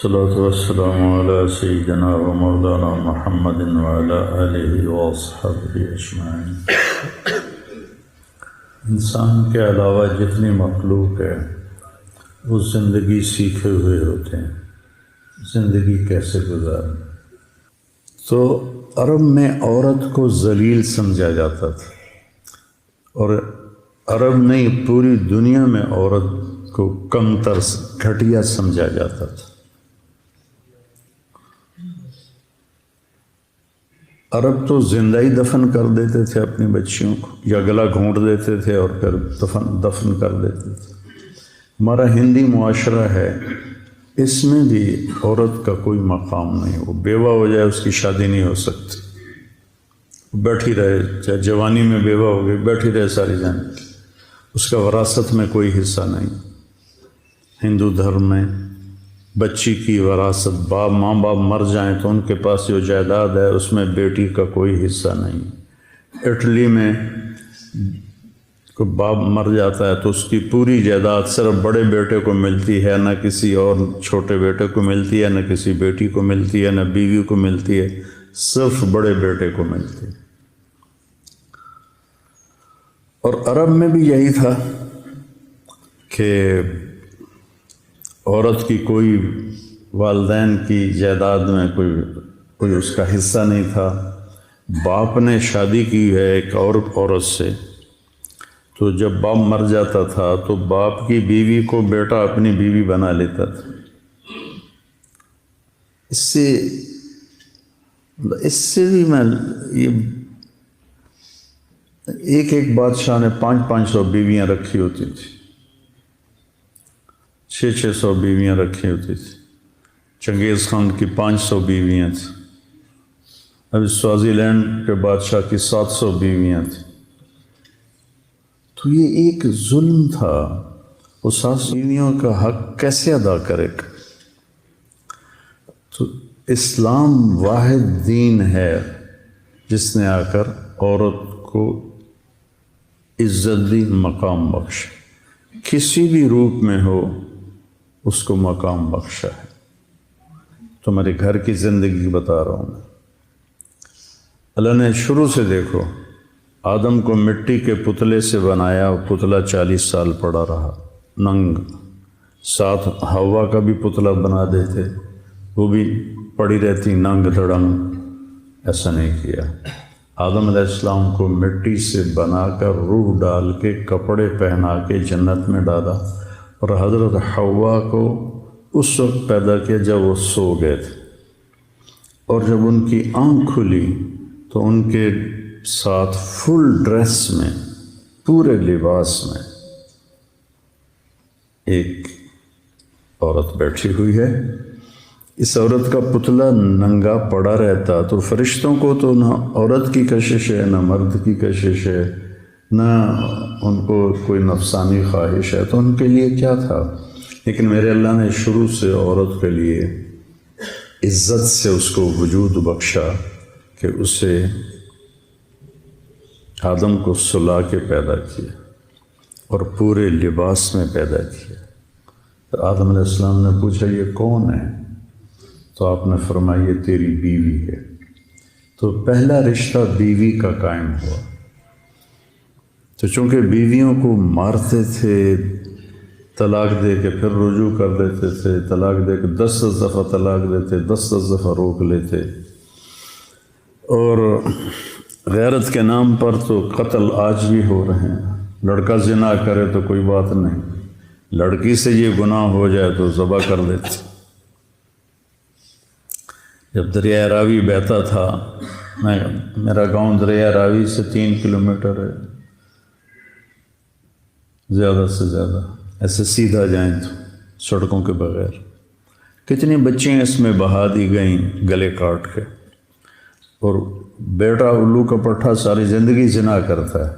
الصلاة والسلام على سيدنا ومولانا محمد وعلى آلہ وصحبہ اجمعین۔ انسان کے علاوہ جتنی مخلوق ہے وہ زندگی سیکھے ہوئے ہوتے ہیں، زندگی کیسے گزاریں۔ تو عرب میں عورت کو ذلیل سمجھا جاتا تھا، اور عرب نہیں پوری دنیا میں عورت کو کمتر گھٹیا سمجھا جاتا تھا۔ عرب تو زندہ ہی دفن کر دیتے تھے اپنی بچیوں کو، یا گلا گھونٹ دیتے تھے اور پھر دفن کر دیتے تھے۔ ہمارا ہندی معاشرہ ہے، اس میں بھی عورت کا کوئی مقام نہیں، وہ بیوہ ہو جائے اس کی شادی نہیں ہو سکتی، بیٹھی رہے، چاہے جوانی میں بیوہ ہو گئی بیٹھی رہے ساری زندگی، اس کا وراثت میں کوئی حصہ نہیں۔ ہندو دھرم میں بچی کی وراثت، ماں باپ مر جائیں تو ان کے پاس جو جائیداد ہے اس میں بیٹی کا کوئی حصہ نہیں۔ اٹلی میں کوئی باپ مر جاتا ہے تو اس کی پوری جائیداد صرف بڑے بیٹے کو ملتی ہے، نہ کسی اور چھوٹے بیٹے کو ملتی ہے، نہ کسی بیٹی کو ملتی ہے، نہ بیوی کو ملتی ہے، صرف بڑے بیٹے کو ملتی ہے۔ اور عرب میں بھی یہی تھا کہ عورت کی کوئی والدین کی جائیداد میں کوئی اس کا حصہ نہیں تھا۔ باپ نے شادی کی ہے ایک اور عورت سے، تو جب باپ مر جاتا تھا تو باپ کی بیوی کو بیٹا اپنی بیوی بنا لیتا تھا۔ اس سے بھی میں یہ ایک بادشاہ نے 500 بیویاں رکھی ہوتی تھی، 600 بیویاں رکھی ہوتی تھی۔ چنگیز خان کی 500 بیویاں تھیں، ابھی سوازی لینڈ کے بادشاہ کی 700 بیویاں تھیں۔ تو یہ ایک ظلم تھا، وہ 700 بیویوں کا حق کیسے ادا کرے گا؟ تو اسلام واحد دین ہے جس نے آ کر عورت کو عزت دی، مقام بخش، کسی بھی روپ میں ہو اس کو مقام بخشا ہے۔ تمہارے گھر کی زندگی بتا رہا ہوں میں۔ اللہ نے شروع سے دیکھو، آدم کو مٹی کے پتلے سے بنایا، پتلا 40 سال پڑا رہا ننگ، ساتھ ہوا کا بھی پتلا بنا دیتے، وہ بھی پڑی رہتی ننگ دھڑنگ، ایسا نہیں کیا۔ آدم علیہ السلام کو مٹی سے بنا کر روح ڈال کے کپڑے پہنا کے جنت میں ڈالا، اور حضرت حوا کو اس وقت پیدا کیا جب وہ سو گئے تھے، اور جب ان کی آنکھ کھلی تو ان کے ساتھ فل ڈریس میں، پورے لباس میں ایک عورت بیٹھی ہوئی ہے۔ اس عورت کا پتلا ننگا پڑا رہتا تو فرشتوں کو تو نہ عورت کی کشش ہے، نہ مرد کی کشش ہے، نہ ان کو کوئی نفسانی خواہش ہے، تو ان کے لیے کیا تھا؟ لیکن میرے اللہ نے شروع سے عورت کے لیے عزت سے اس کو وجود بخشا کہ اسے آدم کو سلا کے پیدا کیا اور پورے لباس میں پیدا کیا۔ تو آدم علیہ السلام نے پوچھا یہ کون ہے؟ تو آپ نے فرمایا یہ تیری بیوی ہے۔ تو پہلا رشتہ بیوی کا قائم ہوا۔ تو چونکہ بیویوں کو مارتے تھے، طلاق دے کے پھر رجوع کر دیتے تھے، طلاق دے کے 10 دفعہ طلاق دیتے، 10 دفعہ روک لیتے، اور غیرت کے نام پر تو قتل آج بھی ہو رہے ہیں۔ لڑکا زنا کرے تو کوئی بات نہیں، لڑکی سے یہ گناہ ہو جائے تو ذبح کر دیتے۔ جب دریائے راوی بہتا تھا، میرا گاؤں دریائے راوی سے 3 کلومیٹر ہے، زیادہ سے زیادہ، ایسے سیدھا جائیں تو سڑکوں کے بغیر، کتنی بچیاں اس میں بہا دی گئیں گلے کاٹ کے۔ اور بیٹا الو کا پٹھا ساری زندگی زنا کرتا ہے،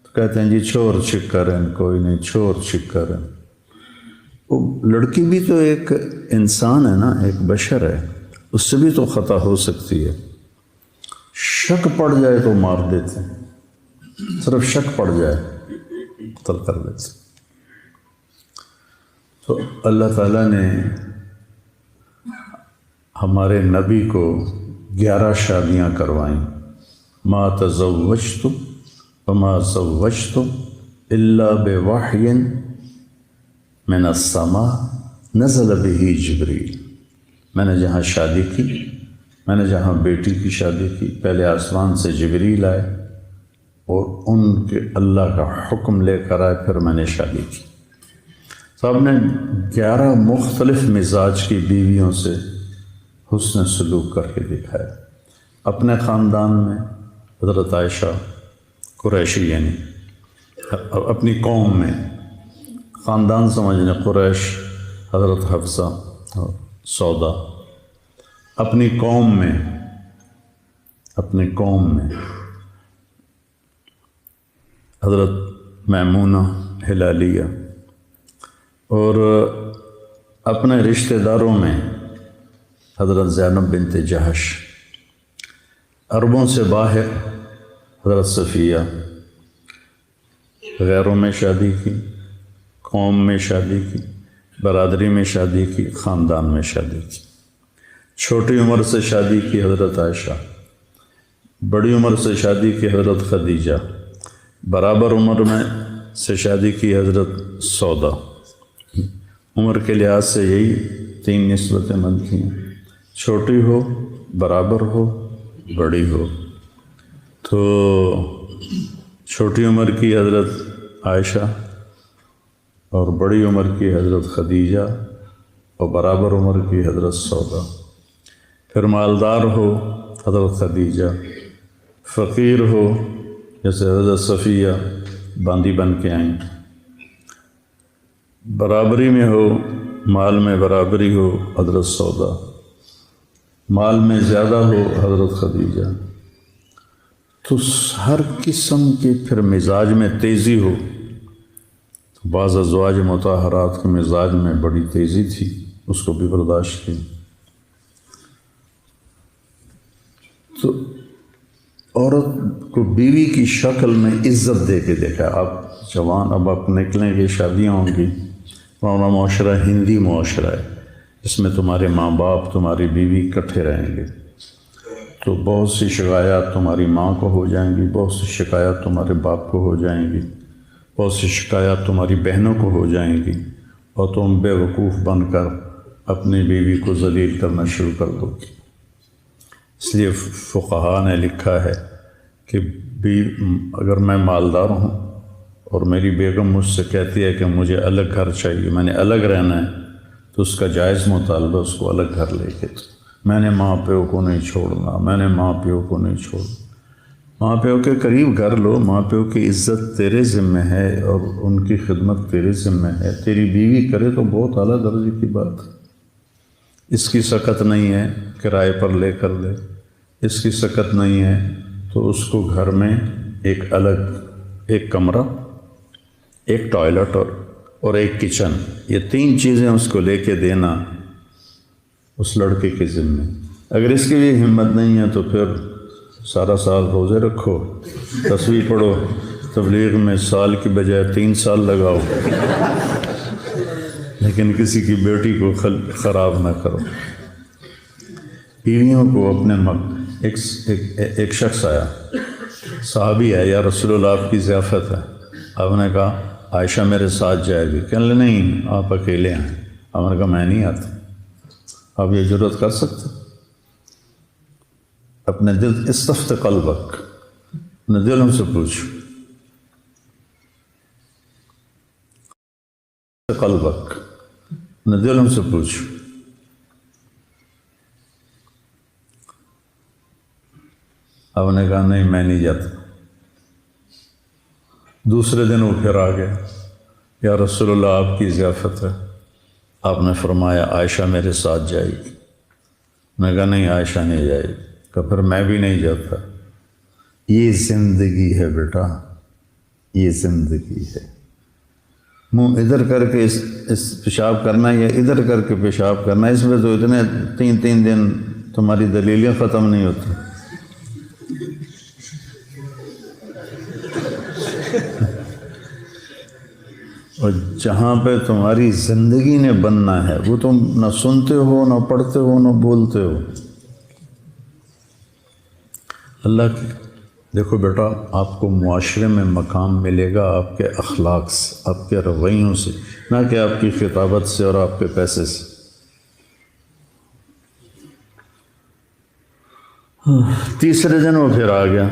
تو کہتے ہیں جی چھوڑ چھک کریں، کوئی نہیں چھوڑ چھک کریں۔ وہ لڑکی بھی تو ایک انسان ہے نا، ایک بشر ہے، اس سے بھی تو خطا ہو سکتی ہے۔ شک پڑ جائے تو مار دیتے ہیں، صرف شک پڑ جائے قتل کر دیتے۔ تو اللہ تعالیٰ نے ہمارے نبی کو 11 شادیاں کروائیں. ما تزوجت وما زوجت الا بوحی من السماء نزل به جبریل. میں نے جہاں شادی کی، میں نے جہاں بیٹی کی شادی کی، پہلے آسمان سے جبریل آئے اور ان کے اللہ کا حکم لے کر آئے، پھر میں نے شادی کی. تو آپ نے 11 مختلف مزاج کی بیویوں سے حسن سلوک کر کے دکھایا. اپنے خاندان میں حضرت عائشہ قریشی، یعنی اپنی قوم میں، خاندان سمجھنے قریش، حضرت حفصہ اور سودا. اپنی قوم میں حضرت میمونہ ہلالیہ، اور اپنے رشتہ داروں میں حضرت زینب بنت جہش. عربوں سے باہر حضرت صفیہ. غیروں میں شادی کی، قوم میں شادی کی، برادری میں شادی کی، خاندان میں شادی کی. چھوٹی عمر سے شادی کی حضرت عائشہ، بڑی عمر سے شادی کی حضرت خدیجہ، برابر عمر میں سے شادی کی حضرت سودا. عمر کے لحاظ سے یہی 3 نسبتیں بنتی ہیں، چھوٹی ہو، برابر ہو، بڑی ہو. تو چھوٹی عمر کی حضرت عائشہ اور بڑی عمر کی حضرت خدیجہ اور برابر عمر کی حضرت سودا. پھر مالدار ہو حضرت خدیجہ، فقیر ہو جیسے حضرت صفیہ باندی بن کے آئیں، برابری میں ہو، مال میں برابری ہو حضرت سودا، مال میں زیادہ ہو حضرت خدیجہ. تو ہر قسم کے پھر مزاج میں تیزی ہو. تو بعض ازواج مطہرات کے مزاج میں بڑی تیزی تھی، اس کو بھی برداشت کی. تو عورت کو بیوی کی شکل میں عزت دے کے دیکھا. آپ جوان اب آپ نکلیں گے، شادیاں ہوں گی. ہمارا معاشرہ ہندی معاشرہ ہے، اس میں تمہارے ماں باپ تمہاری بیوی اکٹھے رہیں گے، تو بہت سی شکایات تمہاری ماں کو ہو جائیں گی، بہت سی شکایات تمہارے باپ کو ہو جائیں گی، بہت سی شکایات تمہاری بہنوں کو ہو جائیں گی، اور تم بے وقوف بن کر اپنی بیوی کو ذلیل کرنا شروع کر دو گی. اس لیے فقہاء نے لکھا ہے کہ اگر میں مالدار ہوں اور میری بیگم مجھ سے کہتی ہے کہ مجھے الگ گھر چاہیے، میں نے الگ رہنا ہے، تو اس کا جائز مطالبہ اس کو الگ گھر لے کے. میں نے ماں پیو کو نہیں چھوڑنا، میں نے ماں پیو کو نہیں چھوڑنا. ماں پیو کے قریب گھر لو، ماں پیو کی عزت تیرے ذمہ ہے اور ان کی خدمت تیرے ذمہ ہے. تیری بیوی کرے تو بہت اعلیٰ درجے کی بات ہے. اس کی سکت نہیں ہے کرائے پر لے کر لے، اس کی سکت نہیں ہے تو اس کو گھر میں ایک الگ ایک کمرہ، ایک ٹوائلٹ اور ایک کچن، یہ 3 چیزیں اس کو لے کے دینا اس لڑکے کے ذمہ. اگر اس کی بھی ہمت نہیں ہے تو پھر سارا سال روزے رکھو، تسبیح پڑھو، تبلیغ میں سال کی بجائے 3 سال لگاؤ، لیکن کسی کی بیٹی کو خراب نہ کرو. بیویوں کو اپنے ایک شخص آیا، صحابی ہے، یا رسول اللہ آپ کی ضیافت ہے. آپ نے کہا عائشہ میرے ساتھ جائے گی. کہنے لگے نہیں، آپ اکیلے ہیں. آپ نے کہا میں نہیں آتا. آپ یہ جرات کر سکتے؟ اپنے دل استفت قلبک، اپنے دلوں سے پوچھو، قلبک، اپنے دلوں سے پوچھو. آپ نے کہا نہیں میں نہیں جاتا. دوسرے دن وہ پھر آ گیا، یا رسول اللہ آپ کی ضیافت ہے. آپ نے فرمایا عائشہ میرے ساتھ جائے گی. میں نے کہا نہیں عائشہ نہیں جائے گی. کہ پھر میں بھی نہیں جاتا. یہ زندگی ہے بیٹا، یہ زندگی ہے. منہ ادھر کر کے اس پیشاب کرنا یا ادھر کر کے پیشاب کرنا، اس میں تو اتنے 3 دن تمہاری دلیلیں ختم نہیں ہوتی. اور جہاں پہ تمہاری زندگی نے بننا ہے وہ تم نہ سنتے ہو، نہ پڑھتے ہو، نہ بولتے ہو۔ اللہ کی دیکھو بیٹا، آپ کو معاشرے میں مقام ملے گا آپ کے اخلاق سے، آپ کے رویوں سے، نہ کہ آپ کی خطابت سے اور آپ کے پیسے سے۔ تیسرے دن وہ پھر آ گیا،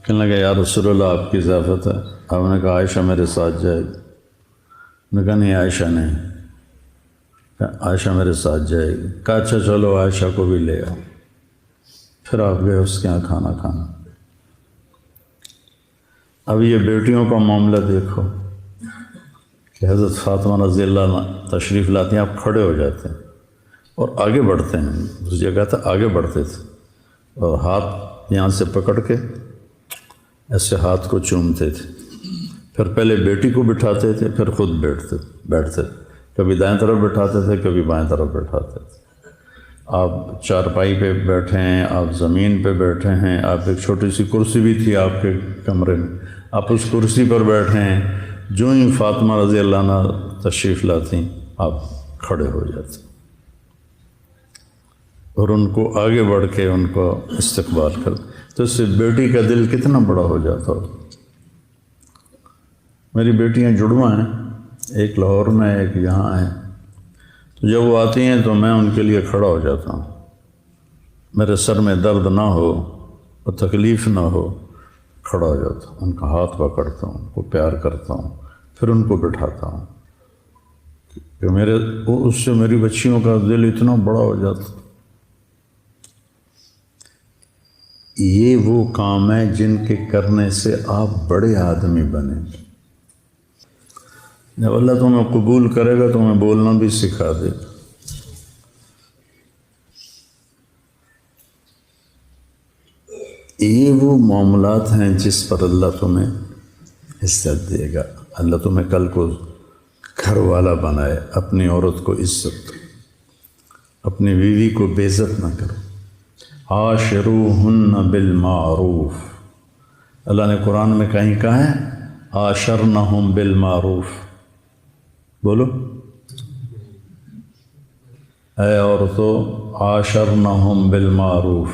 کہنے لگا یا رسول اللہ آپ کی ضیافت ہے۔ آپ نے کہا عائشہ میرے ساتھ جائے گی۔ نے کہا نہیں عائشہ نہیں، کہا عائشہ میرے ساتھ جائے گی۔ کہا اچھا چلو عائشہ کو بھی لے آؤ۔ پھر آپ گئے اس کے یہاں کھانا کھانا۔ اب یہ بیٹیوں کا معاملہ دیکھو کہ حضرت فاطمہ رضی اللہ عنہ تشریف لاتی ہیں، آپ کھڑے ہو جاتے ہیں اور آگے بڑھتے ہیں۔ اس جگہ تھا آگے بڑھتے تھے اور ہاتھ یہاں سے پکڑ کے ایسے ہاتھ کو چومتے تھے، پھر پہلے بیٹی کو بٹھاتے تھے، پھر خود بیٹھتے تھے، کبھی دائیں طرف بٹھاتے تھے، کبھی بائیں طرف بٹھاتے تھے۔ آپ چارپائی پہ بیٹھے ہیں، آپ زمین پہ بیٹھے ہیں، آپ ایک چھوٹی سی کرسی بھی تھی آپ کے کمرے میں، آپ اس کرسی پر بیٹھے ہیں، جو ہی فاطمہ رضی اللہ عنہ تشریف لاتی آپ کھڑے ہو جاتے اور ان کو آگے بڑھ کے ان کو استقبال کرتے۔ تو اس سے بیٹی کا دل کتنا بڑا ہو جاتا ہو۔ میری بیٹیاں جڑواں ہیں، ایک لاہور میں ایک یہاں ہے، تو جب وہ آتی ہیں تو میں ان کے لیے کھڑا ہو جاتا ہوں، میرے سر میں درد نہ ہو اور تکلیف نہ ہو، کھڑا ہو جاتا ہوں، ان کا ہاتھ پکڑتا ہوں، ان کو پیار کرتا ہوں، پھر ان کو بٹھاتا ہوں کہ اس سے میری بچیوں کا دل اتنا بڑا ہو جاتا۔ یہ وہ کام ہے جن کے کرنے سے آپ بڑے آدمی بنیں گے۔ جب اللہ تمہیں قبول کرے گا تمہیں بولنا بھی سکھا دے گا۔ یہ وہ معاملات ہیں جس پر اللہ تمہیں عزت دے گا۔ اللہ تمہیں کل کو گھر والا بنائے، اپنی عورت کو عزت دو، اپنی بیوی کو بے عزت نہ کرو۔ عاشروہن بالمعروف، اللہ نے قرآن میں کہیں کہا ہے عاشرنہم بالمعروف، بولو اے عورتوں عاشرنہم بالمعروف،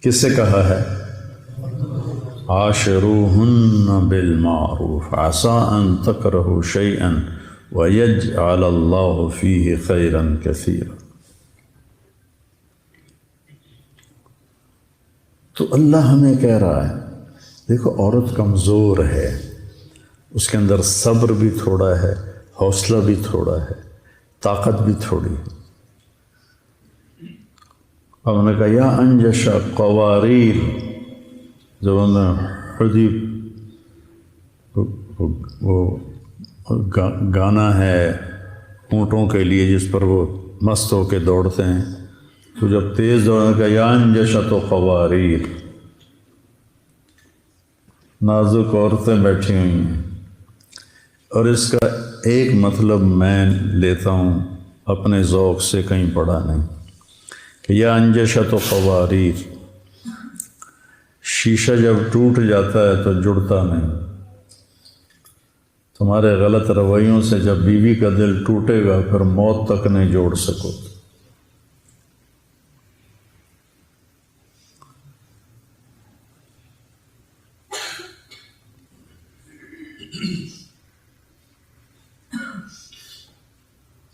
کس سے کہا ہے؟ عاشروہن بالمعروف عسیٰ ان تکرہوا شیئا ویجعل اللہ فیہ خیرا کثیرا۔ تو اللہ ہمیں کہہ رہا ہے دیکھو عورت کمزور ہے، اس کے اندر صبر بھی تھوڑا ہے، حوصلہ بھی تھوڑا ہے، طاقت بھی تھوڑی ہے۔ اب انہوں نے کہا یا انجش قواریر، جب انہوں نے حدیب وہ گانا ہے اونٹوں کے لیے جس پر وہ مست ہو کے دوڑتے ہیں، تو جب تیز دوڑنے کا یا انجشت و قواریر، نازک عورتیں بیٹھی ہوئی ہیں۔ اور اس کا ایک مطلب میں لیتا ہوں اپنے ذوق سے، کہیں پڑھا نہیں، کہ یا انجشت و قواریر، شیشہ جب ٹوٹ جاتا ہے تو جڑتا نہیں۔ تمہارے غلط رویوں سے جب بیوی کا دل ٹوٹے گا پھر موت تک نہیں جوڑ سکو۔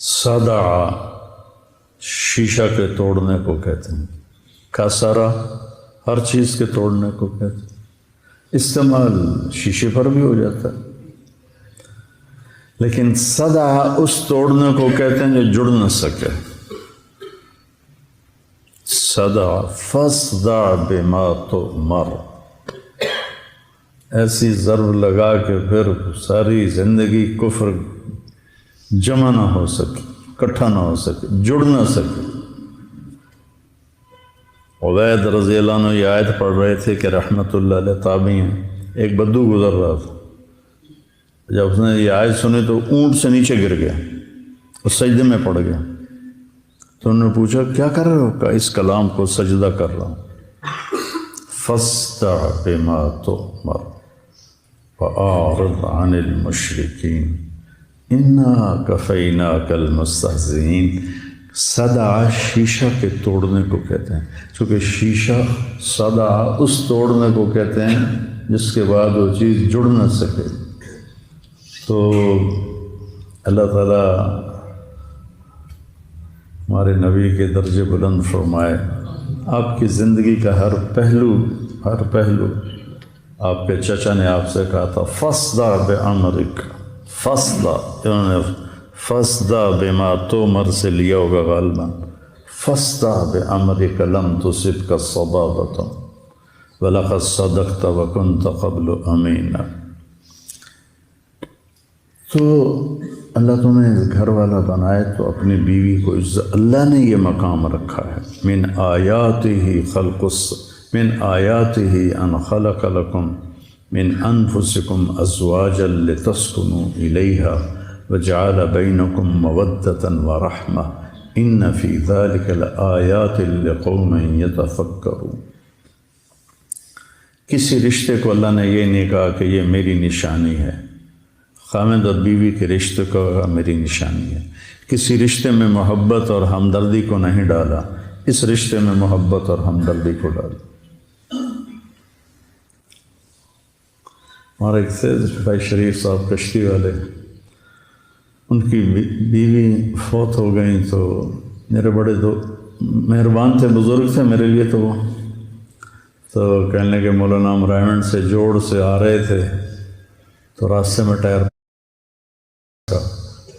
صدع شیشہ کے توڑنے کو کہتے ہیں، کسرا ہر چیز کے توڑنے کو کہتے ہیں۔ استعمال شیشے پر بھی ہو جاتا ہے، لیکن صدع اس توڑنے کو کہتے ہیں جو جڑ نہ سکے۔ صدع فاصدع بما تؤمر، ایسی ضرب لگا کہ پھر ساری زندگی کفر جمع نہ ہو سکے، اکٹھا نہ ہو سکے، جڑ نہ سکے۔ عبید رضی اللہ عنہ یہ آیت پڑھ رہے تھے کہ رحمت اللہ علیہ تابعی ہیں، ایک بدو گزر رہا تھا، جب اس نے یہ آیت سنی تو اونٹ سے نیچے گر گیا اور سجدے میں پڑ گیا۔ تو انہوں نے پوچھا کیا کر رہے ہو؟ کہا اس کلام کو سجدہ کر رہا ہوں۔ فاصدع بما تؤمر، وأعرض عن المشركين انا کفیناک المستہزئین۔ صدع شیشہ کے توڑنے کو کہتے ہیں، چونکہ شیشہ صدع اس توڑنے کو کہتے ہیں جس کے بعد وہ چیز جڑ نہ سکے۔ تو اللہ تعالیٰ ہمارے نبی کے درجے بلند فرمائے، آپ کی زندگی کا ہر پہلو آپ کے چچا نے آپ سے کہا تھا فصدع بامرک، انہوں نے فصدع بما تؤمر سے لیا ہوگا غالباً، فصدع بامرک لم تصبک صبابۃ ولقد صدقت وکنت قبل امینا۔ تو اللہ تمہیں گھر والا بنائے تو اپنی بیوی کو عزت، اللہ نے یہ مقام رکھا ہے۔ من آیاتہ ان خلق لکم من انفسکم ازواجا لتسکنوا الیہا وجعل بینکم مودۃ ورحمہ ان فی ذلک لآیات لقوم یتفکرون۔ کسی رشتے کو اللہ نے یہ نہیں کہا کہ یہ میری نشانی ہے، خاوند اور بیوی کے رشتے کو میری نشانی ہے۔ کسی رشتے میں محبت اور ہمدردی کو نہیں ڈالا، اس رشتے میں محبت اور ہمدردی کو ڈالا۔ ہمارے ایک سے بھائی شریف صاحب کشتی والے، ان کی بیوی فوت ہو گئیں، تو میرے بڑے دو مہربان تھے، بزرگ تھے میرے لیے، تو وہ تو کہنے لگے مولانا ہم رائمنڈ سے جوڑ سے آ رہے تھے تو راستے میں ٹائر کا،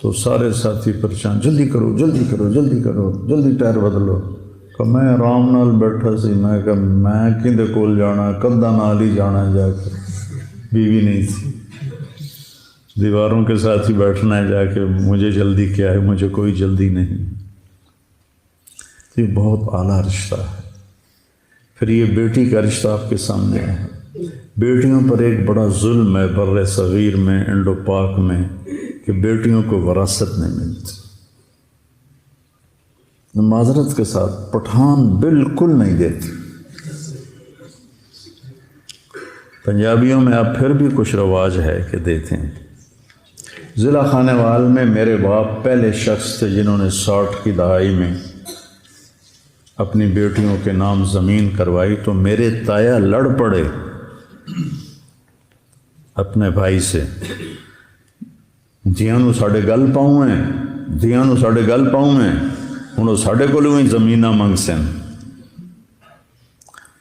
تو سارے ساتھی پریشان، جلدی کرو جلدی کرو جلدی کرو جلدی ٹائر بدلو۔ کہ میں آرام نال بیٹھا سی، میں کہ میں کدے کول جانا، کدہ نال ہی جانا ہے، جا کے بیوی نہیں تھی، دیواروں کے ساتھ ہی بیٹھنا ہے جا کے، مجھے جلدی کیا ہے، مجھے کوئی جلدی نہیں۔ یہ بہت اعلیٰ رشتہ ہے۔ پھر یہ بیٹی کا رشتہ آپ کے سامنے ہے۔ بیٹیوں پر ایک بڑا ظلم ہے بر صغیر میں، انڈو پاک میں، کہ بیٹیوں کو وراثت نہیں ملتی۔ معذرت کے ساتھ پٹھان بالکل نہیں دیتے۔ پنجابیوں میں اب پھر بھی کچھ رواج ہے کہ دیتے ہیں۔ ضلع خانے وال میں میرے باپ پہلے شخص تھے جنہوں نے 60 کی دہائی میں اپنی بیٹیوں کے نام زمین کروائی، تو میرے تایا لڑ پڑے اپنے بھائی سے، دیاں نو ساڑے گل پاؤں ہیں، دیاں نو ساڑے گل پاؤں ہیں، انہوں ساڑے کو لوگ زمینہ منگ سن۔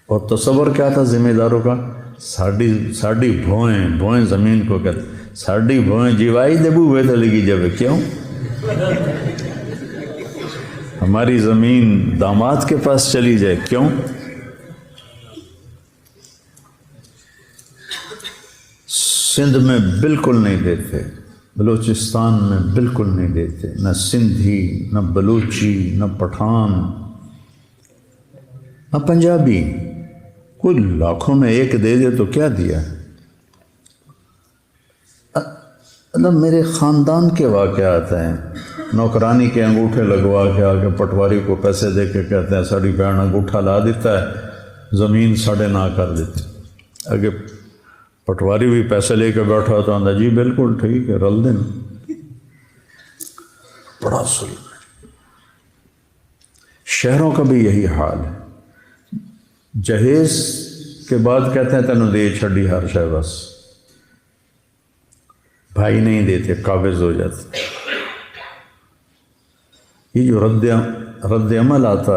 اور تصور کیا تھا ذمہ داروں کا؟ ساڑی بھوئیں زمین کو کہتے، ساڑی بھوئیں جیوائی دبو ہوئے تھے لگی جب، کیوں؟ ہماری زمین داماد کے پاس چلی جائے، کیوں؟ سندھ میں بالکل نہیں دیتے، بلوچستان میں بالکل نہیں دیتے، نہ سندھی، نہ بلوچی، نہ پٹھان، نہ پنجابی۔ کوئی لاکھوں میں ایک دے دے تو کیا دیا؟ میرے خاندان کے واقعات ہیں، نوکرانی کے انگوٹھے لگوا کے آگے پٹواری کو پیسے دے کے کہتے ہیں ساڑی بہن انگوٹھا لا دیتا ہے، زمین ساڑے نہ کر دیتی۔ آگے پٹواری بھی پیسے لے کے بیٹھا ہوتا ہوں، جی بالکل ٹھیک ہے، رل دیں۔ بڑا ظلم ہے۔ شہروں کا بھی یہی حال ہے، جہیز کے بعد کہتے ہیں تینوں دے چھڑی ہر شے، بس بھائی نہیں دیتے، قابض ہو جاتے۔ یہ جو رد عمل آتا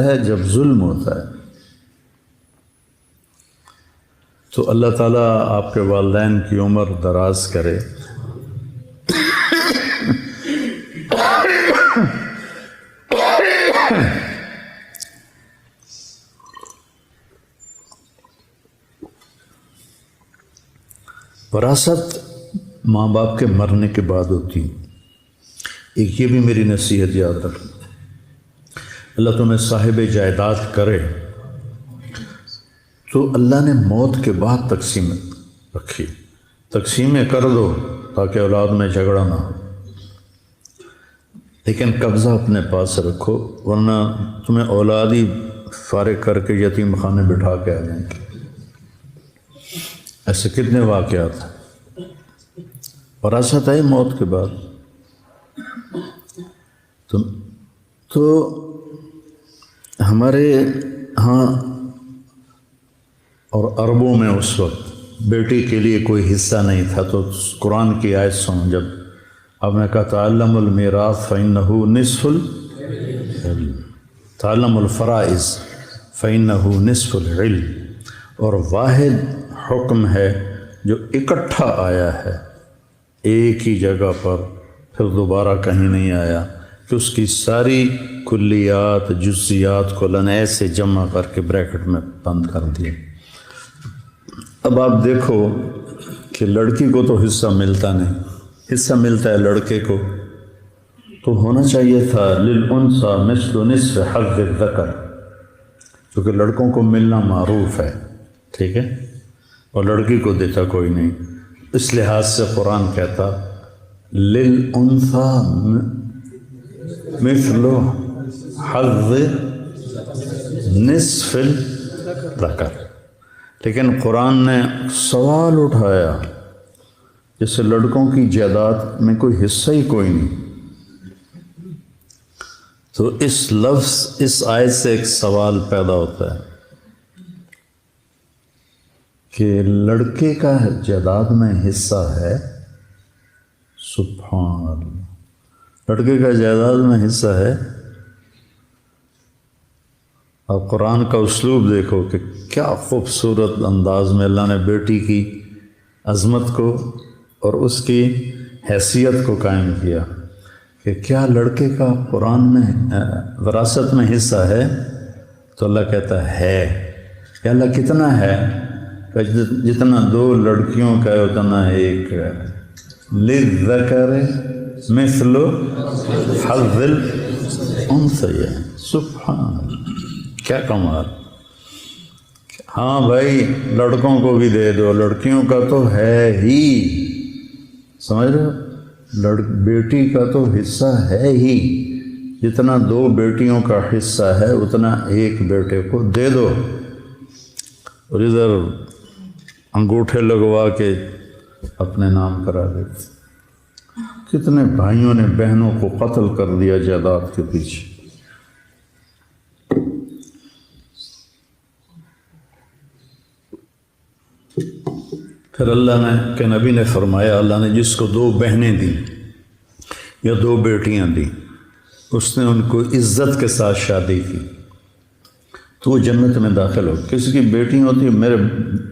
ہے جب ظلم ہوتا ہے، تو اللہ تعالیٰ آپ کے والدین کی عمر دراز کرے۔ وراثت ماں باپ کے مرنے کے بعد ہوتی ہے۔ ایک یہ بھی میری نصیحت یاد رکھنا، اللہ تمہیں صاحب جائیداد کرے تو اللہ نے موت کے بعد تقسیم رکھی، تقسیمیں کر دو تاکہ اولاد میں جھگڑا نہ ہو، لیکن قبضہ اپنے پاس رکھو، ورنہ تمہیں اولاد ہی فارغ کر کے یتیم خانے بٹھا کے آ جائیں گے۔ ایسے کتنے واقعات ہیں، وراثت ہے موت کے بعد۔ تو ہمارے ہاں اور عربوں میں اس وقت بیٹی کے لیے کوئی حصہ نہیں تھا، تو قرآن کی آیت سن، جب آپ نے کہا تعلم المیراث فإنہ نصف العلم، تعلم الفرائض فإنہ نصف العلم، اور واحد حکم ہے جو اکٹھا آیا ہے ایک ہی جگہ پر، پھر دوبارہ کہیں نہیں آیا، کہ اس کی ساری کلیات جزیات کو اللہ نے ایسے جمع کر کے بریکٹ میں بند کر دیا۔ اب آپ دیکھو کہ لڑکی کو تو حصہ ملتا نہیں، حصہ ملتا ہے لڑکے کو، تو ہونا چاہیے تھا للانثی مثل نصف حظ الذکر، کیونکہ لڑکوں کو ملنا معروف ہے، ٹھیک ہے، اور لڑکی کو دیتا کوئی نہیں، اس لحاظ سے قرآن کہتا للانثی مثل حظ نصف الذکر، لیکن قرآن نے سوال اٹھایا جیسے لڑکوں کی جائیداد میں کوئی حصہ ہی کوئی نہیں، تو اس لفظ اس آیت سے ایک سوال پیدا ہوتا ہے کہ لڑکے کا جائیداد میں حصہ ہے، سبحان اللہ، لڑکے کا جائیداد میں حصہ ہے۔ اور قرآن کا اسلوب دیکھو کہ کیا خوبصورت انداز میں اللہ نے بیٹی کی عظمت کو اور اس کی حیثیت کو قائم کیا، کہ کیا لڑکے کا قرآن میں وراثت میں حصہ ہے؟ تو اللہ کہتا ہے، کہ اللہ کتنا ہے؟ کہ جتنا دو لڑکیوں کا ہے اتنا ایک ہے، للذکر مثل حظ الانثیین، سبحان اللہ، کیا کمال۔ ہاں بھائی لڑکوں کو بھی دے دو، لڑکیوں کا تو ہے ہی، سمجھ رہے ہو، بیٹی کا تو حصہ ہے ہی، جتنا دو بیٹیوں کا حصہ ہے اتنا ایک بیٹے کو دے دو۔ اور ادھر انگوٹھے لگوا کے اپنے نام کرا دیتے۔ کتنے بھائیوں نے بہنوں کو قتل کر دیا جائیداد کے پیچھے۔ پھر اللہ نے کہ نبی نے فرمایا، اللہ نے جس کو دو بہنیں دیں یا دو بیٹیاں دیں، اس نے ان کو عزت کے ساتھ شادی کی تو وہ جنت میں داخل ہو۔ کسی کی بیٹی ہوتی،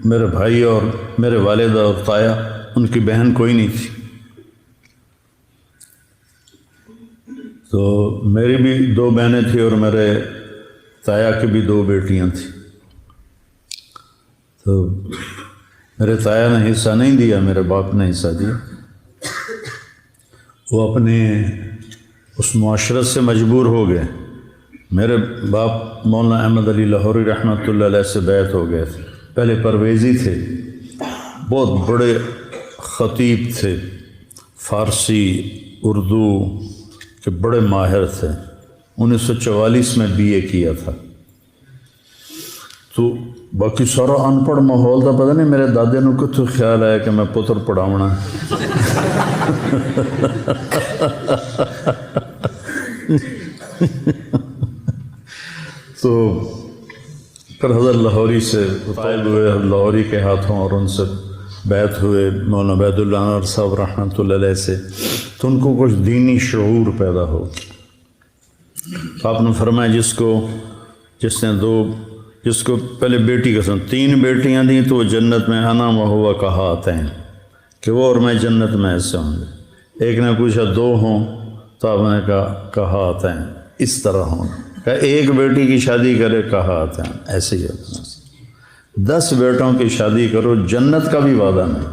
میرے بھائی اور میرے والدہ اور تایا، ان کی بہن کوئی نہیں تھی، تو میری بھی دو بہنیں تھیں اور میرے تایا کی بھی دو بیٹیاں تھیں، تو میرے تایا نے حصہ نہیں دیا، میرے باپ نے حصہ دیا۔ وہ اپنے اس معاشرت سے مجبور ہو گئے۔ میرے باپ مولانا احمد علی لاہوری رحمۃ اللہ علیہ سے بیعت ہو گئے تھے، پہلے پرویزی تھے، بہت بڑے خطیب تھے، فارسی اردو کے بڑے ماہر تھے، 1944 میں BA کیا تھا۔ تو باقی سارا ان پڑھ ماحول تھا، پتہ نہیں میرے دادے نو کتوں خیال آیا کہ میں پتر پڑھاونا۔ تو پھر حضرت لاہوری سے طالب ہوئے، لاہوری کے ہاتھوں، اور ان سے بیعت ہوئے مولانا عبید اللہ انور صاحب رحمۃ اللہ علیہ سے، تو ان کو کچھ دینی شعور پیدا ہو۔ آپ نے فرمایا جس کو پہلے بیٹی کا 3 بیٹیاں دیں تو وہ جنت میں انا و ہوا کہاتین، کہ وہ اور میں جنت میں ایسے ہوں گے۔ ایک نے پوچھا 2 ہوں، تو آپ نے کہا کہاتین، اس طرح ہوں، کہ ایک بیٹی کی شادی کرے کہاتین، ایسے ہی ہے۔ 10 بیٹوں کی شادی کرو، جنت کا بھی وعدہ نہیں۔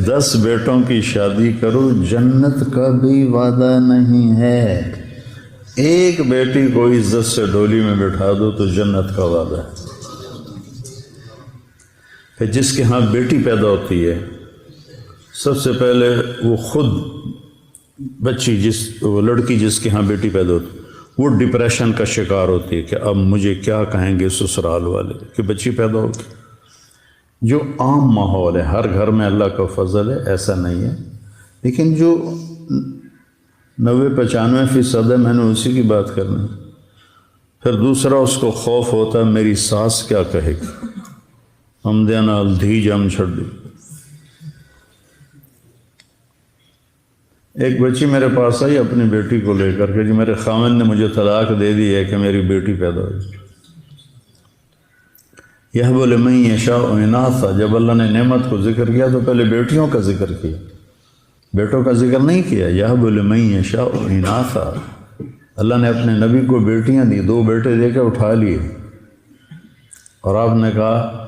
10 بیٹوں کی شادی کرو، جنت کا بھی وعدہ نہیں ہے۔ ایک بیٹی کو عزت سے ڈولی میں بٹھا دو تو جنت کا وعدہ ہے۔ کہ جس کے ہاں بیٹی پیدا ہوتی ہے، سب سے پہلے وہ خود بچی، وہ لڑکی جس کے ہاں بیٹی پیدا ہوتی، وہ ڈپریشن کا شکار ہوتی ہے کہ اب مجھے کیا کہیں گے سسرال والے کہ بچی پیدا ہوگی۔ جو عام ماحول ہے، ہر گھر میں اللہ کا فضل ہے، ایسا نہیں ہے، لیکن جو 90-95% ہے، میں نے اسی کی بات کرنی۔ پھر دوسرا اس کو خوف ہوتا ہے میری ساس کیا کہے گی، ہم دینا دھی جم چھڑ دی۔ ایک بچی میرے پاس آئی اپنی بیٹی کو لے کر کے، جی میرے خاوند نے مجھے طلاق دے دی ہے کہ میری بیٹی پیدا ہوئی۔ یہب لمن یشاء اناثا، جب اللہ نے نعمت کو ذکر کیا تو پہلے بیٹیوں کا ذکر کیا، بیٹوں کا ذکر نہیں کیا۔ یہب لمن یشاء اناثا، اللہ نے اپنے نبی کو بیٹیاں دی، 2 بیٹے دے کے اٹھا لیے، اور آپ نے کہا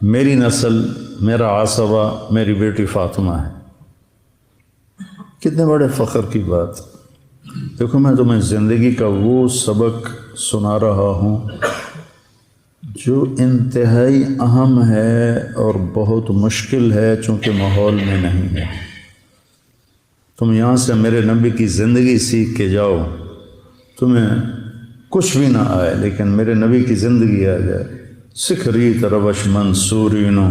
میری نسل، میرا عصبہ میری بیٹی فاطمہ ہے۔ کتنے بڑے فخر کی بات۔ دیکھو میں تمہیں زندگی کا وہ سبق سنا رہا ہوں جو انتہائی اہم ہے اور بہت مشکل ہے، چونکہ ماحول میں نہیں ہے۔ تم یہاں سے میرے نبی کی زندگی سیکھ کے جاؤ، تمہیں کچھ بھی نہ آئے لیکن میرے نبی کی زندگی آ جائے۔ سکھریت روش منصورینو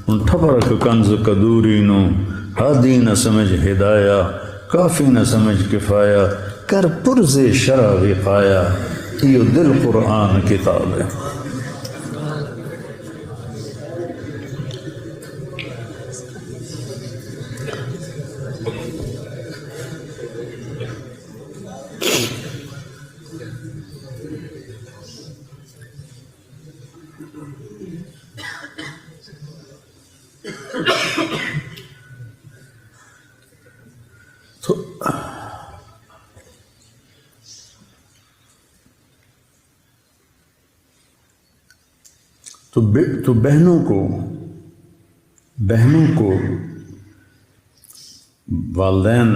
ان ٹھپرک کنز قدورینو، ہادی نہ سمجھ ہدایہ کافی نہ سمجھ کفایہ، کر پرز شرع وقایا، یہ دل قرآن کتاب ہے۔ تو بہنوں کو والدین،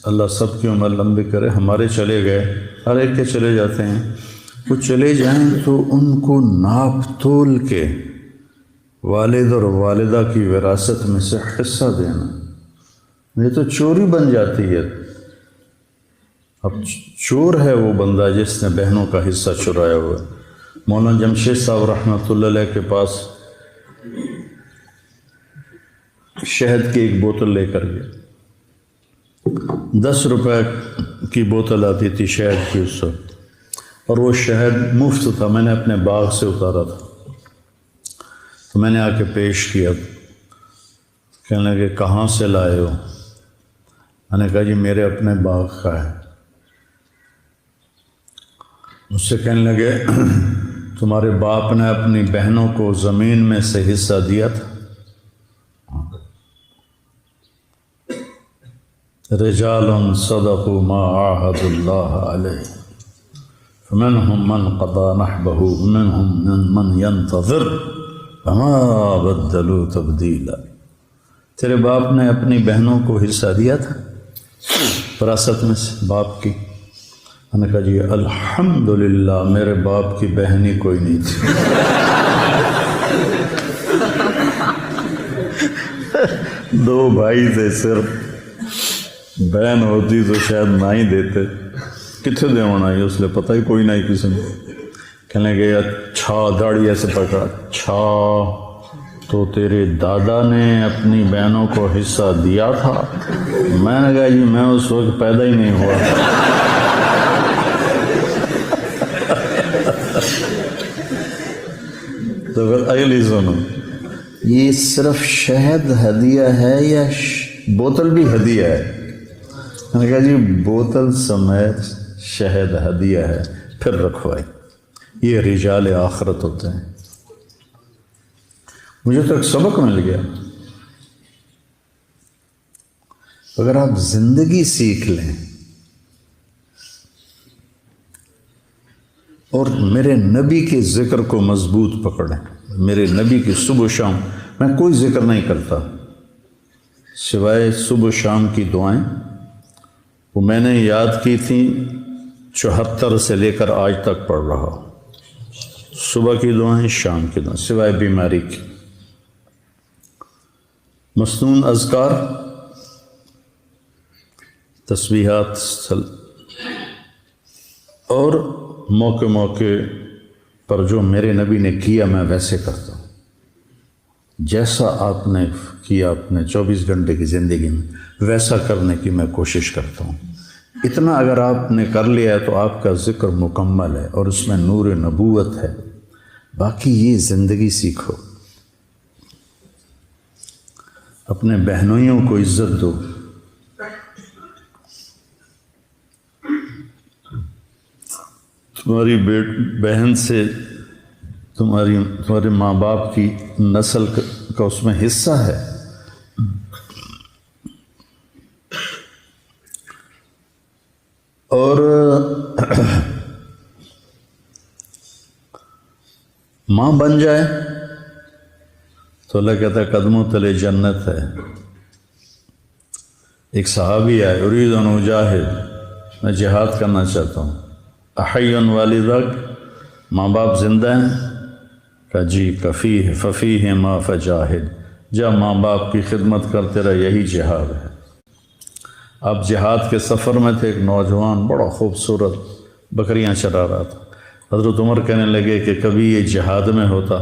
اللہ سب کی عمر لمبی کرے، ہمارے چلے گئے، ہر ایک کے چلے جاتے ہیں، وہ چلے جائیں تو ان کو ناپ تول کے والد اور والدہ کی وراثت میں سے حصہ دینا۔ یہ تو چوری بن جاتی ہے۔ اب چور ہے وہ بندہ جس نے بہنوں کا حصہ چرایا ہوا ہے۔ مولانا جمشید صاحب رحمۃ اللہ علیہ کے پاس شہد کی ایک بوتل لے کر گیا، 10 روپے کی بوتل آتی تھی شہد کی اس وقت، اور وہ شہد مفت تھا، میں نے اپنے باغ سے اتارا تھا، تو میں نے آ کے پیش کیا، کہنے لگے کہاں سے لائے ہو؟ میں نے کہا جی میرے اپنے باغ کا ہے۔ مجھ سے کہنے لگے تمہارے باپ نے اپنی بہنوں کو زمین میں سے حصہ دیا تھا؟ رجال صدقوا ما عاهدوا الله عليه فمنهم من قضى نحبه ومنهم من ينتظر وما بدلوا تبديلا۔ تیرے باپ نے اپنی بہنوں کو حصہ دیا تھا وراثت میں سے باپ کی؟ میں نے کہا جی الحمدللہ میرے باپ کی بہن ہی کوئی نہیں تھی۔ دو بھائی تھے، صرف بہن ہوتی تو شاید نہ ہی دیتے، کتنے دے ہونا ہے اس لیے پتہ ہی کوئی نہیں کسی نے۔ کہنے لگے اچھا، داڑھی ایسے پکڑا، اچھا تو تیرے دادا نے اپنی بہنوں کو حصہ دیا تھا؟ میں نے کہا جی میں اس وقت پیدا ہی نہیں ہوا۔ تو پھر اگلی سنو، یہ صرف شہد ہدیہ ہے یا بوتل بھی ہدیہ ہے؟ میں نے کہا جی بوتل سمیت شہد ہدیہ ہے، پھر رکھوائی۔ یہ رجال آخرت ہوتے ہیں۔ مجھے تو ایک سبق مل گیا، اگر آپ زندگی سیکھ لیں اور میرے نبی کے ذکر کو مضبوط پکڑیں، میرے نبی کی صبح و شام، میں کوئی ذکر نہیں کرتا سوائے صبح و شام کی دعائیں، وہ میں نے یاد کی تھیں 74 سے لے کر آج تک پڑھ رہا ہوں، صبح کی دعائیں، شام کی دعائیں، سوائے بیماری کی۔ مسنون اذکار، تسبیحات، اور موقع موقع پر جو میرے نبی نے کیا میں ویسے کرتا ہوں، جیسا آپ نے کیا اپنے 24 گھنٹے کی زندگی میں ویسا کرنے کی میں کوشش کرتا ہوں۔ اتنا اگر آپ نے کر لیا ہے تو آپ کا ذکر مکمل ہے اور اس میں نور نبوت ہے۔ باقی یہ زندگی سیکھو، اپنے بہنوئیوں کو عزت دو، تمہاری بہن سے تمہارے ماں باپ کی نسل کا اس میں حصہ ہے۔ اور ماں بن جائے تو اللہ کہتا ہے قدموں تلے جنت ہے۔ ایک صحابی ہے، ارید ان اجاہد، میں جہاد کرنا چاہتا ہوں۔ احی والدک، ماں باپ زندہ ہیں؟ کہا جی، کفیہ ففیہ ما فجاہد، جب ماں باپ کی خدمت کرتے رہے یہی جہاد ہے۔ آپ جہاد کے سفر میں تھے، ایک نوجوان بڑا خوبصورت بکریاں چرا رہا تھا۔ حضرت عمر کہنے لگے کہ کبھی یہ جہاد میں ہوتا؟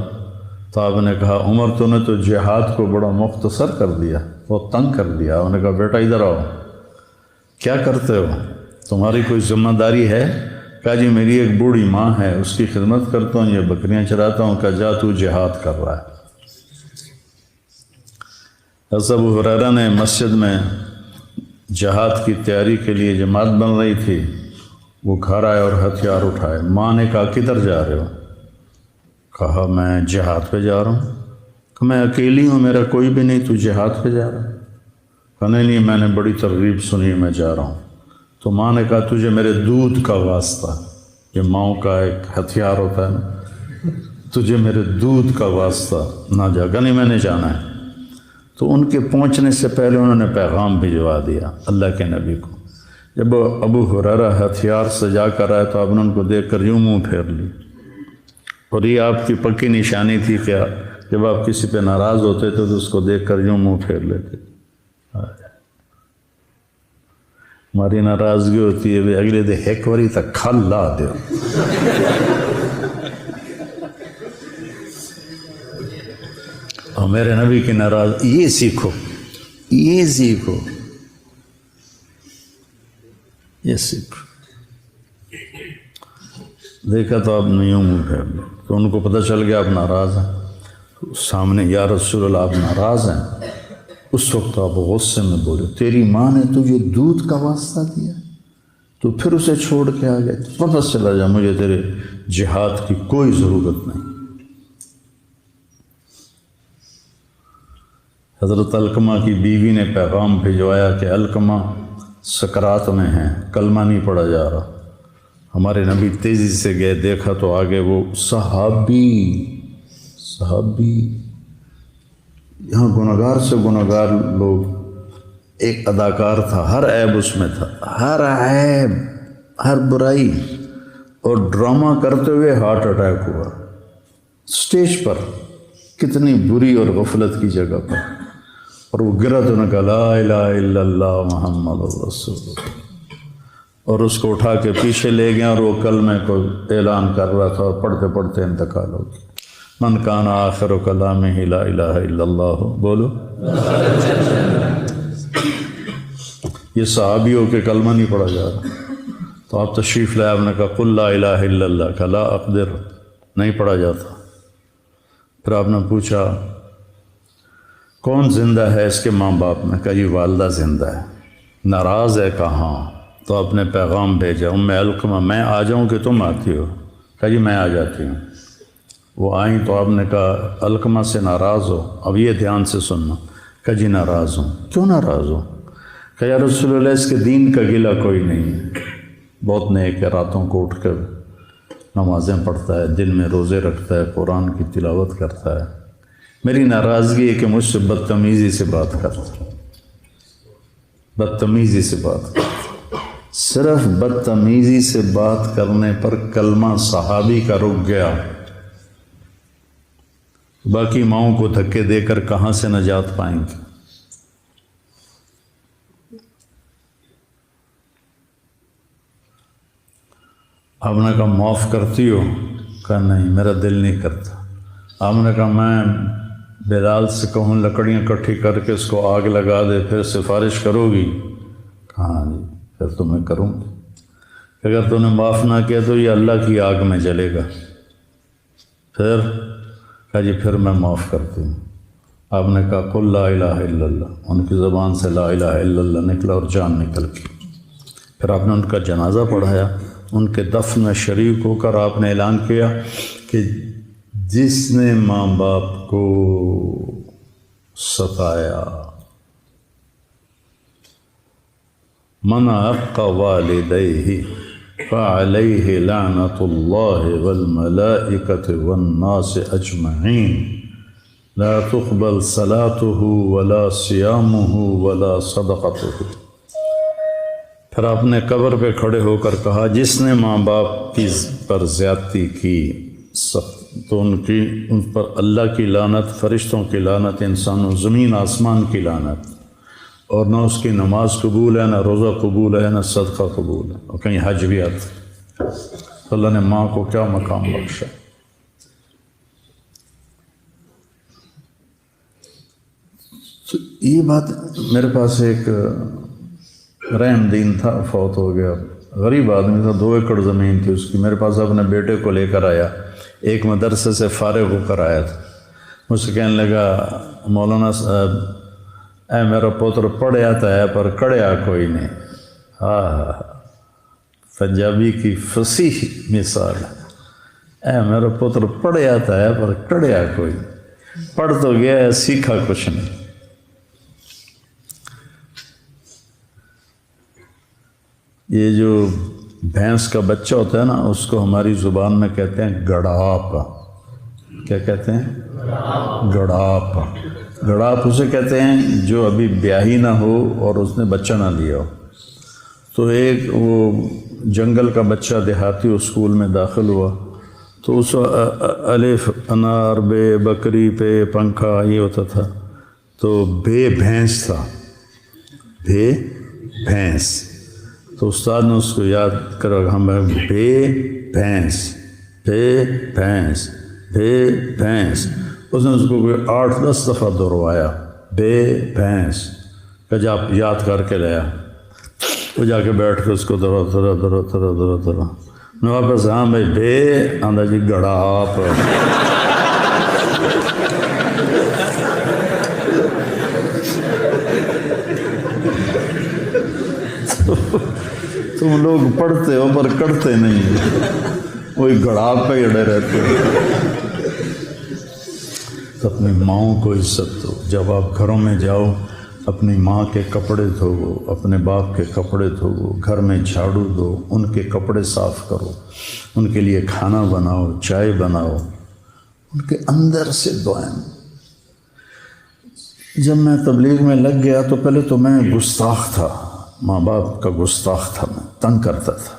تو آپ نے کہا عمر تو نے تو جہاد کو بڑا مختصر کر دیا، بہت تنگ کر دیا۔ آپ نے کہا بیٹا ادھر آؤ، کیا کرتے ہو؟ تمہاری کوئی ذمہ داری ہے؟ کہا جی میری ایک بوڑھی ماں ہے، اس کی خدمت کرتا ہوں، یہ بکریاں چراتا ہوں۔ کہا جا تو جہاد کر رہا ہے۔ حضرت ابو ہریرہ نے مسجد میں جہاد کی تیاری کے لیے جماعت بن رہی تھی، وہ گھر آئے اور ہتھیار اٹھائے۔ ماں نے کہا کدھر جا رہے ہو؟ کہا میں جہاد پہ جا رہا ہوں۔ کہ میں اکیلی ہوں، میرا کوئی بھی نہیں، تو جہاد پہ جا رہا ہے؟ کہا نہیں میں نے بڑی ترغیب سنی، میں جا رہا ہوں۔ تو ماں نے کہا تجھے میرے دودھ کا واسطہ، یہ ماؤں کا ایک ہتھیار ہوتا ہے نا، تجھے میرے دودھ کا واسطہ نہ جا۔ کہا نہیں میں نے جانا ہے۔ تو ان کے پہنچنے سے پہلے انہوں نے پیغام بھجوا دیا اللہ کے نبی کو۔ جب ابو ہریرہ ہتھیار سجا کر آئے تو آپ نے ان کو دیکھ کر یوں منہ پھیر لی، اور یہ آپ کی پکی نشانی تھی کہ جب آپ کسی پہ ناراض ہوتے تھے تو اس کو دیکھ کر یوں منہ پھیر لیتے۔ ہماری ناراضگی ہوتی ہے بھی اگلے دے ایک واری تک کھل لا دے، اور میرے نبی کی ناراض، یہ سیکھو، یہ سیکھو، یہ سیکھو۔ دیکھا تو آپ نے یوں منہ پھیر لیا، تو ان کو پتہ چل گیا آپ ناراض ہیں۔ سامنے یا رسول اللہ آپ ناراض ہیں؟ اس وقت آپ غصے میں بولے تیری ماں نے تجھے دودھ کا واسطہ دیا، تو پھر اسے چھوڑ کے آ گئے، واپس چلا جا، مجھے تیرے جہاد کی کوئی ضرورت نہیں۔ حضرت علقمہ کی بیوی نے پیغام بھجوایا کہ علقمہ سکرات میں ہیں، کلمہ نہیں پڑھا جا رہا۔ ہمارے نبی تیزی سے گئے، دیکھا تو آگے وہ صحابی یہاں گنہگار سے گنہگار لوگ، ایک اداکار تھا، ہر عیب اس میں تھا، ہر عیب، ہر برائی، اور ڈرامہ کرتے ہوئے ہارٹ اٹیک ہوا سٹیج پر، کتنی بری اور غفلت کی جگہ پر، اور وہ گرا تو نے کہا لا الہ الا اللہ محمد رسول اللہ، اور اس کو اٹھا کے پیچھے لے گئے، اور وہ کلمے کو اعلان کر رہا تھا، اور پڑھتے پڑھتے انتقال ہو گیا۔ من کان آخر کلامہ لا الہ الا اللہ، بولو۔ یہ صحابیوں کے کلمہ نہیں پڑھا جا رہا، تو آپ تشریف لائے، آپ نے کہا قل لا الہ الا اللہ، کہا لا اقدر، نہیں پڑھا جاتا۔ پھر آپ نے پوچھا کون زندہ ہے اس کے ماں باپ میں؟ کہا جی والدہ زندہ ہے۔ ناراض ہے؟ کہاں؟ تو آپ نے پیغام بھیجا ام علقمہ میں آ جاؤں کہ تم آتی ہو؟ کہا جی میں آ جاتی ہوں۔ وہ آئیں تو آپ نے کہا علقمہ سے ناراض ہو؟ اب یہ دھیان سے سننا۔ کہا جی ناراض ہوں۔ کیوں ناراض ہو؟ کہا یا رسول اللہ اس کے دین کا گلہ کوئی نہیں ہے، بہت نیک ہے، راتوں کو اٹھ کر نمازیں پڑھتا ہے، دن میں روزے رکھتا ہے، قرآن کی تلاوت کرتا ہے، میری ناراضگی ہے کہ مجھ سے بدتمیزی سے بات کرتا ہے، بدتمیزی سے بات کرتا، صرف بدتمیزی سے بات کرنے پر کلمہ صحابی کا رک گیا، باقی ماؤں کو دھکے دے کر کہاں سے نجات پائیں گے؟ آپ نے کہا معاف کرتی ہو؟ کہا نہیں میرا دل نہیں کرتا۔ آپ نے کہا میں بلال سے کہوں لکڑیاں اکٹھی کر کے اس کو آگ لگا دے پھر سفارش کرو گی؟ کہا ہاں جی پھر تو میں کروں گی، اگر تو نے معاف نہ کیا تو یہ اللہ کی آگ میں جلے گا۔ پھر کہا جی پھر میں معاف کرتی ہوں۔ آپ نے کہا قل لا الہ الا اللہ، ان کی زبان سے لا الہ الا اللہ نکلا اور جان نکل گئی۔ پھر آپ نے ان کا جنازہ پڑھایا، ان کے دفن میں شریک ہو کر آپ نے اعلان کیا کہ جس نے ماں باپ کو ستایا، من عق والدیہ فعلیہ لعنۃ اللہ والملائکۃ والناس اجمعین لا تقبل صلاتہ ولا صیامہ ولا صدقتہ۔ پھر آپ نے قبر پہ کھڑے ہو کر کہا جس نے ماں باپ کی پر زیادتی کی تو ان پر اللہ کی لعنت، فرشتوں کی لعنت، انسانوں زمین آسمان کی لعنت، اور نہ اس کی نماز قبول ہے، نہ روزہ قبول ہے، نہ صدقہ قبول ہے، اور کہیں حج بھی آتا۔ تو اللہ نے ماں کو کیا مقام بخشا۔ تو یہ بات میرے پاس ایک رحم دین تھا، فوت ہو گیا، غریب آدمی تھا، 2 ایکڑ زمین تھی اس کی، میرے پاس اپنے بیٹے کو لے کر آیا، ایک مدرسے سے فارغ ہو کر آیا تھا۔ مجھ سے کہنے لگا مولانا صاحب اے میرا پتر پڑھیا تو ہے پر کڑیا کوئی نہیں۔ ہاں پنجابی کی فصیح مثال ہے، اے میرا پتر پڑھیا تو ہے پر کڑیا کوئی، پڑھ تو گیا ہے سیکھا کچھ نہیں۔ یہ جو بھینس کا بچہ ہوتا ہے نا اس کو ہماری زبان میں کہتے ہیں گڑاپ۔ کیا کہتے ہیں؟ گڑاپ۔ گڑاپ اسے کہتے ہیں جو ابھی بیاہی نہ ہو اور اس نے بچہ نہ لیا ہو۔ تو ایک وہ جنگل کا بچہ دیہاتی اسکول میں داخل ہوا تو اس الف انار بے بکری پہ پنکھا یہ ہوتا تھا، تو بے بھینس تھا، بے بھینس۔ تو استاد نے اس کو یاد کرا ہم بے بھینس، بے بھینس، بے بھینس۔ اس نے اس کو کوئی 8-10 دفعہ دہروایا، بے بھینس کہ جا یاد کر کے لیا۔ وہ جا کے بیٹھ کے اس کو درا میں واپس ہاں بھائی بے آندہ جی گڑا آپ۔ تم لوگ پڑھتے ہو پر کرتے نہیں، وہی گڑاب پہ اڑے رہتے ہو۔ تو اپنی ماؤں کو عزت دو۔ جب آپ گھروں میں جاؤ اپنی ماں کے کپڑے دھوو، اپنے باپ کے کپڑے دھوو، گھر میں جھاڑو دو، ان کے کپڑے صاف کرو، ان کے لیے کھانا بناؤ، چائے بناؤ، ان کے اندر سے دعائیں۔ جب میں تبلیغ میں لگ گیا تو پہلے تو میں گستاخ تھا، ماں باپ کا گستاخ تھا، میں تنگ کرتا تھا۔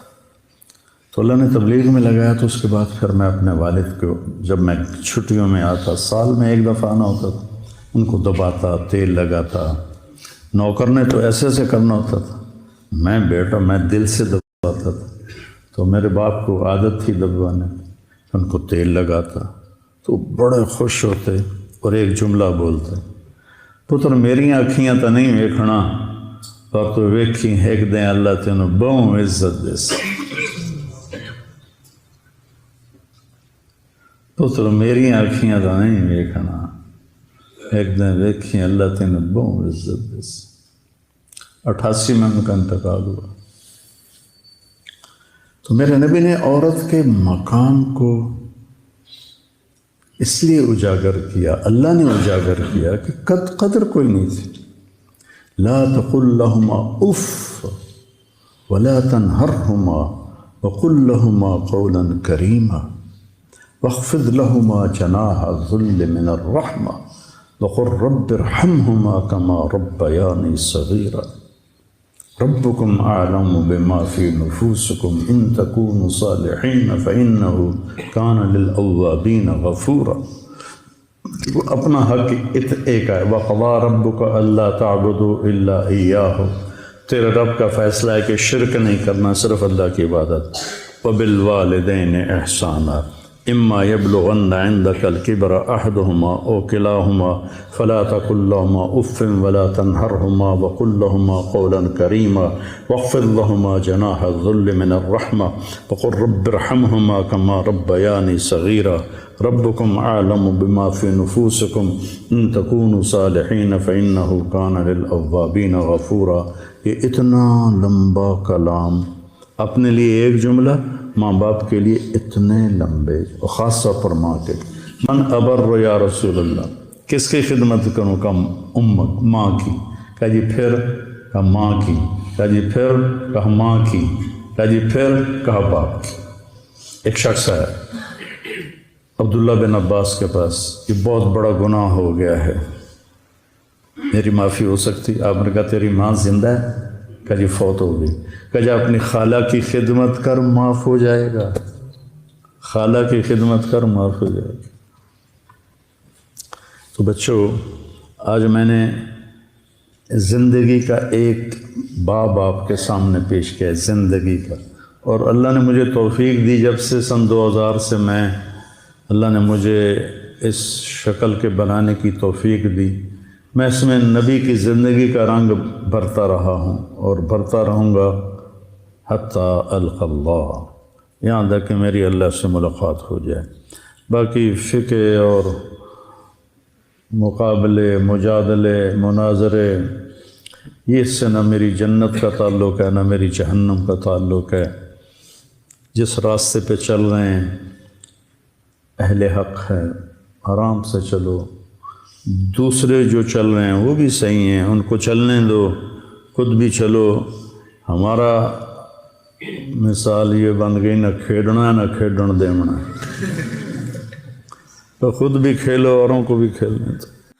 تو اللہ نے تبلیغ میں لگایا تو اس کے بعد پھر میں اپنے والد کو جب میں چھٹیوں میں آتا، سال میں 1 دفعہ آنا ہوتا تھا، ان کو دباتا، تیل لگاتا۔ نوکر نے تو ایسے ایسے کرنا ہوتا تھا، میں بیٹا میں دل سے دباتا تھا۔ تو میرے باپ کو عادت تھی دبوانے، ان کو تیل لگاتا تو بڑے خوش ہوتے اور ایک جملہ بولتے، پتر میری آنکھیاں تو نہیں ویکھنا پر تو ویکھی ایک دیں اللہ تینوں بہوں عزت دے سی۔ پتر میری آنکھیاں تو نہیں ویکھنا ایک دن ویکھی اللہ تینوں بہوں عزت دے سی۔ 88 میں ان کا انتقال ہوا۔ تو میرے نبی نے عورت کے مقام کو اس لیے اجاگر کیا، اللہ نے اجاگر کیا کہ قدر کوئی نہیں تھی۔ لا تقل لهما اف ولا تنهرهما وقل لهما قولا كريما واخفض لهما جناح الذل من الرحمة وقل رب ارحمهما كما ربياني صغيرا ربكم أعلم بما في نفوسكم إن تكونوا صالحين فإنه كان للأوابين غفورا۔ اپنا حق ایک ہے، وَقَضَىٰ رَبُّكَ أَلَّا تَعْبُدُوا إِلَّا إِيَّاهُ، تیرے رب کا فیصلہ ہے کہ شرک نہیں کرنا، صرف اللہ کی عبادت۔ وبالوالدین احسانا اما یبلغن عندک الکبر احدہما او کلاہما فلا تقل لہما اف ولا تنہرہما وقل لہما قولا کریما واخفض لہما جناح الذل من الرحمہ وقل رب ارحمہما کما ربیانی صغیرا ربکم اعلم بما فی نفوسکم ان تکونوا صالحین فانہ کان للأوابین غفورا۔ یہ اتنا لمبا کلام، اپنے لیے ایک جملہ، ماں باپ کے لیے اتنے لمبے، اور خاص طور پر ماں کے لیے۔ من ابر یا رسول اللہ، کس کی خدمت کروں؟ کہا امک، ماں کی۔ کہا جی پھر؟ کہا ماں کی۔ کہا جی پھر؟ کہا ماں کی۔ کہا جی پھر؟ کہا باپ کی۔ ایک شخص ہے عبداللہ بن عباس کے پاس، یہ بہت بڑا گناہ ہو گیا ہے، میری معافی ہو سکتی؟ آپ نے کہا تیری ماں زندہ ہے؟ کہا جی فوت ہو گئی۔ کہا جی اپنی خالہ کی خدمت کر، معاف ہو جائے گا۔ خالہ کی خدمت کر، معاف ہو جائے گا۔ تو بچوں، آج میں نے زندگی کا ایک باب آپ کے سامنے پیش کیا ہے، زندگی کا، اور اللہ نے مجھے توفیق دی، جب سے سن 2000 سے اللہ نے مجھے اس شکل کے بنانے کی توفیق دی، میں اس میں نبی کی زندگی کا رنگ بھرتا رہا ہوں اور بھرتا رہوں گا حتیٰ القی اللہ، یہاں تک کہ میری اللہ سے ملاقات ہو جائے۔ باقی فقہ اور مقابلے، مجادلے، مناظرے، یہ اس سے نہ میری جنت کا تعلق ہے نہ میری جہنم کا تعلق ہے۔ جس راستے پہ چل رہے ہیں اہل حق ہے، آرام سے چلو، دوسرے جو چل رہے ہیں وہ بھی صحیح ہیں، ان کو چلنے دو، خود بھی چلو۔ ہمارا مثال یہ بن گئی، نہ کھیڈنا نہ کھیڈن دیونا، تو خود بھی کھیلو، اوروں کو بھی کھیلنے دو۔